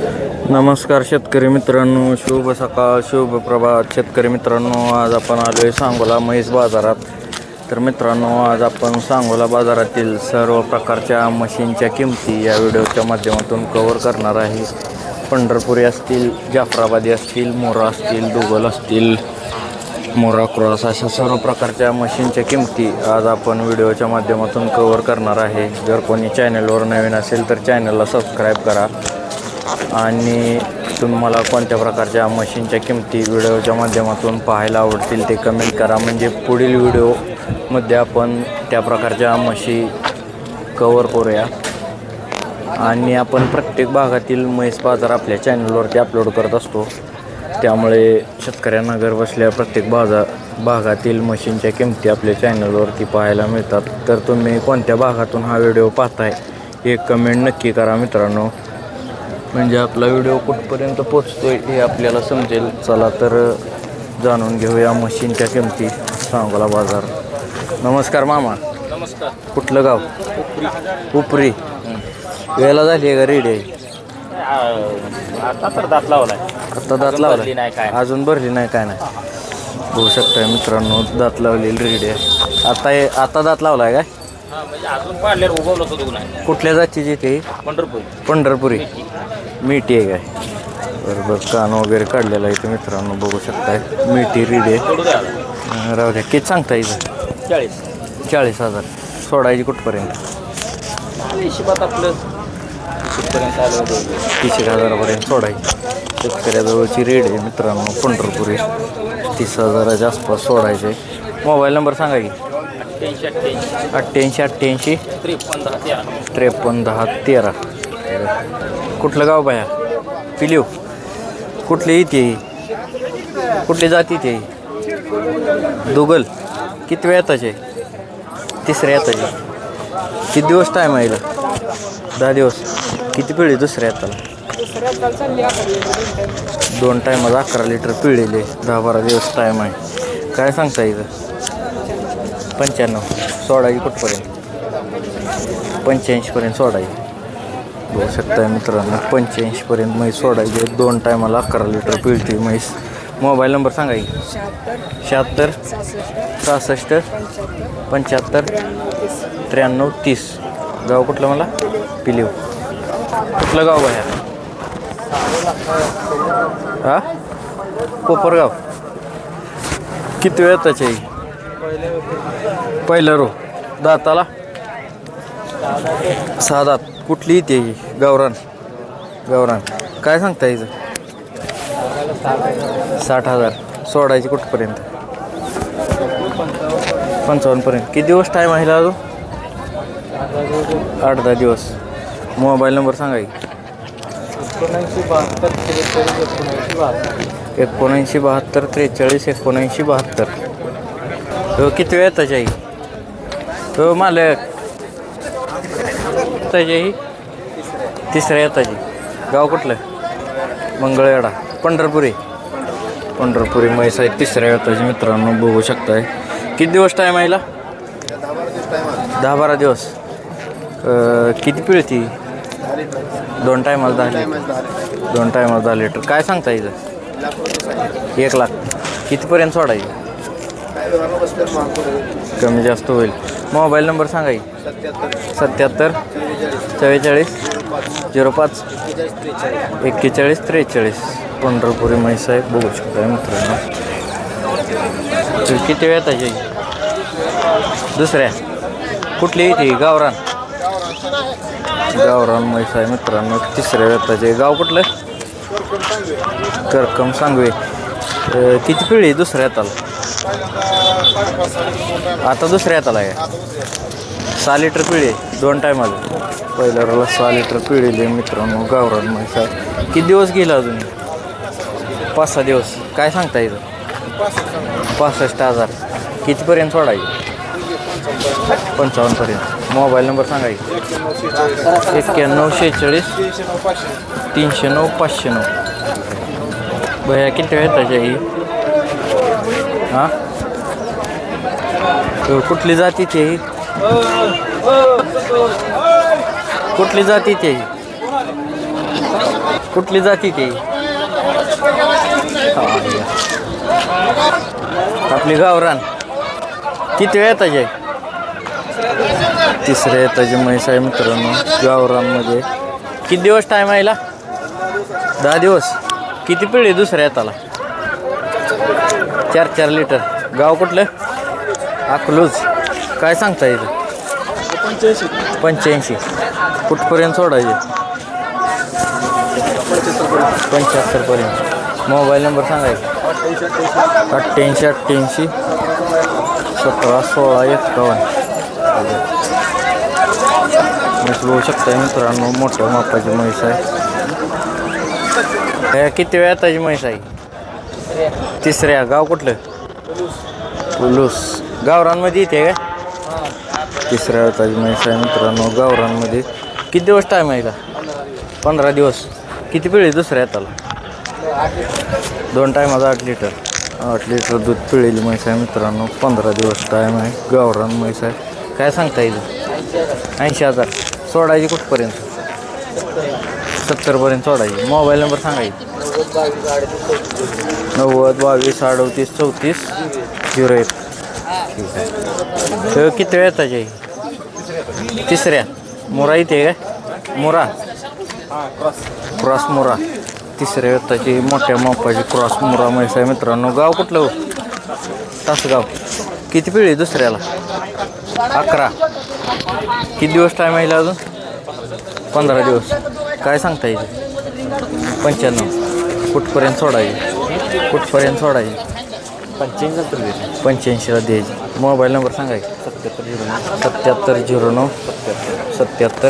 नमस्कार शेतकरी मित्रांनो, शुभ सकाळ, शुभ प्रभात शेतकरी मित्रांनो. आज आपण आलोय सांगोला म्हैस बाजारात. तर मित्रांनो, आज आपण सांगोला बाजारातील सर्व प्रकारच्या म्हशींच्या किमती या व्हिडिओच्या माध्यमातून कव्हर करणार आहे. पंढरपुरी असतील, जाफराबादी असतील, मोरा असतील, दुगल असतील, मोरा क्रॉस, अशा सर्व प्रकारच्या म्हशींच्या किमती आज आपण व्हिडिओच्या माध्यमातून कव्हर करणार आहे. जर कोणी चॅनलवर नवीन असेल तर चॅनलला सबस्क्राईब करा आणि तुम्हाला कोणत्या प्रकारच्या मशीनच्या किमती व्हिडिओच्या माध्यमातून पाहायला आवडतील ते कमेंट करा. म्हणजे पुढील व्हिडिओमध्ये आपण त्या प्रकारच्या म्हशी कव्हर करूया. आणि आपण प्रत्येक भागातील म्हैस बाजार आपल्या चॅनलवरती अपलोड करत असतो. त्यामुळे शेतकऱ्यांना घर बसल्या प्रत्येक भागातील मशीनच्या किमती आपल्या चॅनलवरती पाहायला मिळतात. तर तुम्ही कोणत्या भागातून हा व्हिडिओ पाहताय हे कमेंट नक्की करा मित्रांनो. म्हणजे आपला व्हिडिओ कुठपर्यंत पोचतोय हे आपल्याला समजेल. चला तर जाणून घेऊया मशीनच्या किमती सांगोला बाजार. नमस्कार मामा. नमस्कार. कुठलं गाव? उपरी. वेळेला झाली आहे का रेडी आहे? आता तर दात लावलाय. आता दात लावलाय? अजून भरली नाही, काय नाही. होऊ शकतंय मित्रांनो, दात लावलेली रेडी आहे. आता दात लावलाय काय? म्हणजे अजून पाडल्यावर उगवलं होतं नाही. कुठल्या जातीची ते? पंढरपुरी मिठी आहे काय? बरोबर. कान वगैरे काढलेला आहे मित्रांनो, बघू शकताय. मिठी रेडी आहे. राहू द्या. किती सांगता इथं? 40,000. सोडायची कुठपर्यंत? हिशोबात आपलं 30,000पर्यंत सोडायची. शेतकऱ्याजवळची रेड आहे मित्रांनो पंढरपुरी. 30,000च्या आसपास सोडायचे. मोबाईल नंबर सांगा की. 88 53 10 13. कुठलं गाव बाया? पिलीव. कुठली इथे? कुठली जाती ते? दुगल. किती वेळ येताचे? तिसऱ्या येताचे. किती दिवस टाईम आहे? 10 दिवस. किती पिळी दुसऱ्या येताला? 2 टायमाला 11 लिटर पिळलेले. 10-12 दिवस टाईम आहे. काय सांगता इथं? 95. सोडायची कुठपर्यंत? 85पर्यंत सोडायची. बघू शकताय मित्रांनो, 85पर्यंत म्हैस सोडायची. 2 टायमाला 11 लिटर पिळते म्हैस. मोबाईल नंबर सांगा की. 76 66 75 93 30. गाव कुठलं मला? पिलीव. कुठलं गाव आहे? हा, कोपरगाव. किती वेळ त्याची? पहिलं रो. दाताला 6 दात. कुठली इथे? गावरान. काय सांगता हिचं? 60,000. सोडायची कुठपर्यंत? 55पर्यंत. किती दिवस टाईम आहे अजून? 8-10 दिवस. मोबाईल नंबर सांगा की. 7972 43 7972. हो, किती वेळ येताची आई? हो मालक. त्याची तिसऱ्या येताची. गाव कुठलं? मंगळवेढा. पंढरपुरी म्हैस आहे. तिसऱ्या येताची मित्रांनो, बघू शकताय. किती दिवस टाईम आहे? 10-12 दिवस. किती पिळती? 2 टायमाला 10 लिटर. 2 टायमाला 10 लिटर. काय सांगता इथं? 1 लाख. कितीपर्यंत सोडायची? कमी जास्त होईल. मोबाईल नंबर सांगा की. 77 44 05 41 43. पंढरपुरी म्हैस आहे, बघू शकता मित्रांनो. किती वेळ येताची? दुसऱ्या. कुठली येते? गावरान म्हैस आहे मित्रांनो. तिसऱ्या वेताचे. गाव कुठलं? करकम सांगवे. किती पिढी दुसऱ्या येताला? आता दुसऱ्या येताला आहे. 6 लिटर पिढी. 2 टायमाला. पहिल्या रोला 6 लिटर पिढीले मित्रांनो. गावरान म्हैस आहे. किती दिवस गेला अजून? 5-6 दिवस. काय सांगता येतं? 65,000. कितीपर्यंत सोडायची? 55पर्यंत. मोबाईल नंबर सांगा की. 91 46 309 509. भैया किती वेळ येताची आई? हां, कुठली जाती ती? कुठली जाती ती? कुठली जाती ती आपली गावरान किती वेळ येताचे तिसऱ्या येताचे म्हैस आहे मित्रांनो गावरानमध्ये किती दिवस टाईम आहे 10 दिवस किती पिढी दुसऱ्या येताला 4 लिटर गाव कुठलं अकलूज काय सांगता येईल 85 कुठपर्यंत सोडायचे 75 पर्यंत मोबाईल नंबर सांगायचा 88 17 16 51 म्हैस बघू शकता मित्रांनो मोठ्या मापाची म्हैस आहे किती वेळ येताची म्हैस आहे तिसऱ्या गाव कुठलं पुलूस गावरानमध्ये येते काय तिसऱ्या येताची म्हैस आहे मित्रांनो गावरानमध्ये किती दिवस टाईम आहे का 15 दिवस किती पिढी दुसऱ्या येताला 2 टायमाचा 8 लिटर दूध पिळेली म्हैस आहे मित्रांनो 15 दिवस टाईम आहे गावरान म्हैस आहे काय सांगता येईल 80,000 सोडायची कुठपर्यंत 70 पर्यंत सोडायची मोबाईल नंबर सांगायची 90 22 38 34 01 ठीक आहे किती वेळ येताची तिसऱ्या मुरा इथे काय मुरा क्रॉस मुरा तिसऱ्या वेताची मोठ्या मापाची क्रॉस मुरा म्हैस आहे मित्रांनो गाव कुठलं तासगाव किती पिढी दुसऱ्याला 11 किती दिवस टाईम आहे अजून 15 दिवस काय सांगता येईल 95 कुठपर्यंत सोडायची 85ला द्यायची मोबाईल नंबर सांगायची 7709 77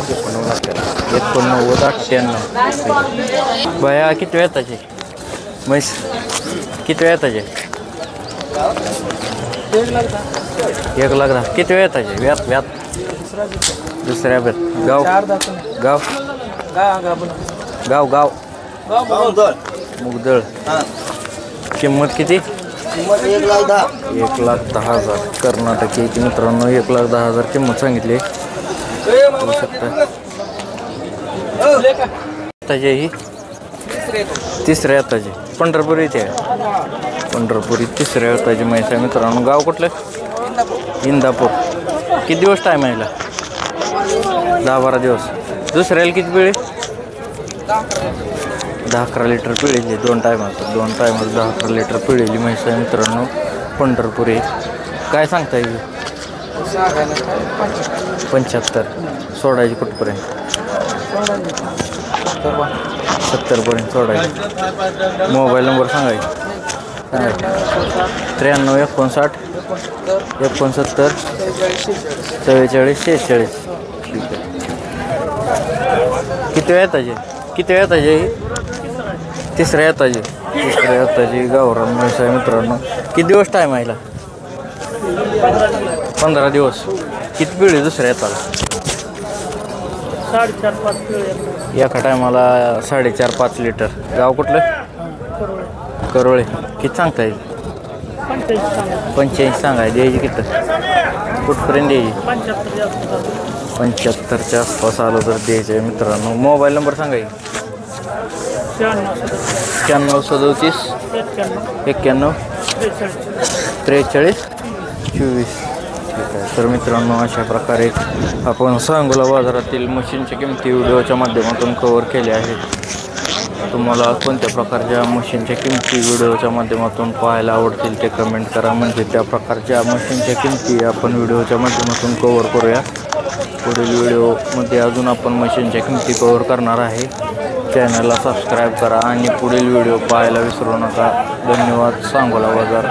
8998 बाया किती वेळ येताचे म्हैस किती वेळ येताचे 1,10,000 किती वेळ येताचे व्यात दुसऱ्या व्यात गाव मुगदळ किंमत किती 1,10,000 कर्नाटकी मित्रांनो 1,10,000 किंमत सांगितली बघू शकता ही तिसऱ्या येताची पंढरपुरी इथे पंढरपुरी तिसऱ्या येताची म्हैस आहे मित्रांनो गाव कुठलं इंदापूर किती दिवस टाईम आहे 10-12 दिवस दुसऱ्याला किती पिळे 10-11 लिटर पिळेली 2 टायमाचं 10-11 लिटर पिळेली म्हैस आहे मित्रांनो पंढरपुरी काय सांगता येईल 75 सोडायची कुठपर्यंत 70 पर्यंत सोडायची मोबाईल नंबर सांगायचा 93 59 69 44 46 ठीक आहे किती वेळ येताचे तिसऱ्या येताची गावरान म्हैस आहे मित्रांनो किती दिवस टाईम आहे 15 दिवस किती पिढी दुसऱ्या येताला 4.5-5 पिढी एका टायमाला 4.5-5 लिटर गाव कुठलं करोळे किती सांगता येईल 85 सांगाय द्यायची किती कुठपर्यंत द्यायची 75च्या आसपास आलं तर द्यायचं आहे मित्रांनो मोबाईल नंबर सांगायची 96 91 43 24 ठीक आहे तर मित्रांनो अशा प्रकारे आपण सांगोला बाजारातील मशीनच्या किमती व्हिडिओच्या माध्यमातून कव्हर केल्या आहेत तुम्हाला कोणत्या प्रकारच्या मशीनच्या किमती व्हिडिओच्या माध्यमातून पाहायला आवडतील ते कमेंट करा म्हणजे त्या प्रकारच्या मशीनच्या किमती आपण व्हिडिओच्या माध्यमातून कव्हर करूया पुढील व्हिडिओमध्ये अजून आपण मशीनच्या किमती कव्हर करणार आहे चॅनलला सबस्क्राईब करा आणि पुढील व्हिडिओ पाहायला विसरू नका धन्यवाद सांगोला बाजार